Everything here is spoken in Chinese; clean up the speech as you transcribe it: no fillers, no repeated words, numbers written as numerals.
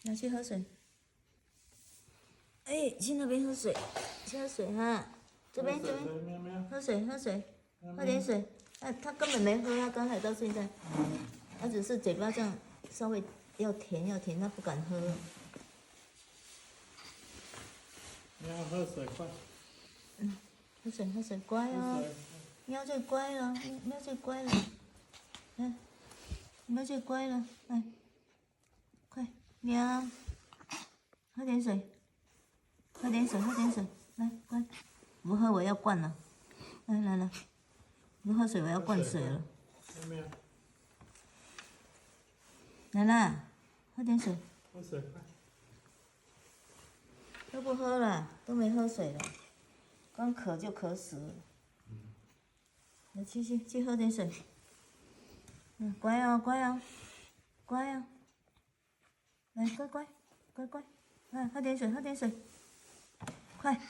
拿去喝水。哎，去那边喝水，去喝水哈。这边，喝水，喝点水。他根本没喝，他刚才到现在，他只是嘴巴这样稍微要甜，他不敢喝。喵，喝水快。喝水，乖哦。喵最乖了，喵最乖了。喵最乖了，来，快，喵，喝点水，来，乖，不喝我要灌了，来，不喝水我要灌水了。来啦，喝点水。喝水快。都不喝了，都没喝水了，光渴就渴死了。来，去喝点水。乖哦，来，乖，喝点水，快，